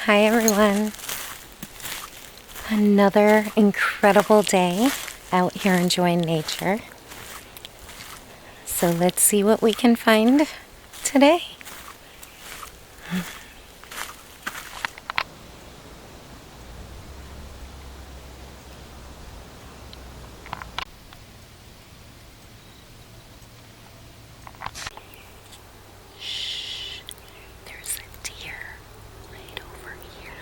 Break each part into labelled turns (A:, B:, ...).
A: Hi everyone. Another incredible day out here enjoying nature. So let's see what we can find today. Shh, there's a deer right over here.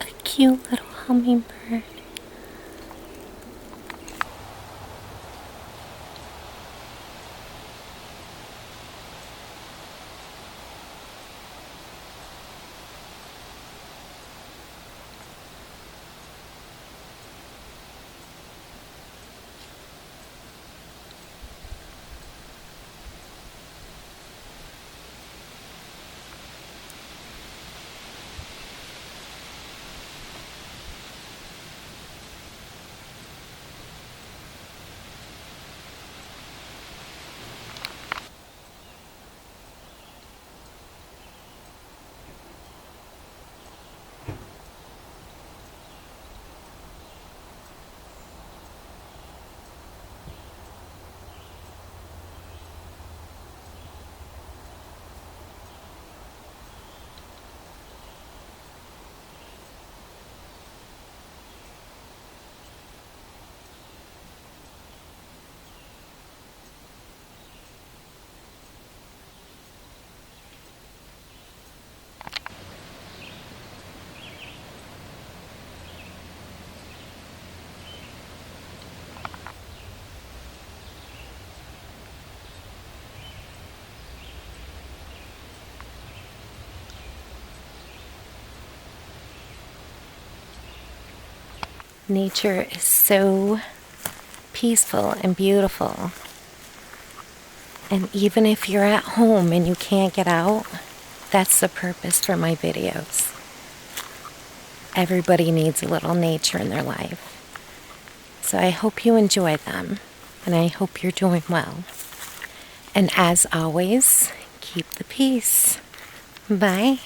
A: A cute little hummingbird. Nature is so peaceful and beautiful. And even if you're at home and you can't get out, that's the purpose for my videos. Everybody needs a little nature in their life. So I hope you enjoy them, and I hope you're doing well. And as always, keep the peace. Bye.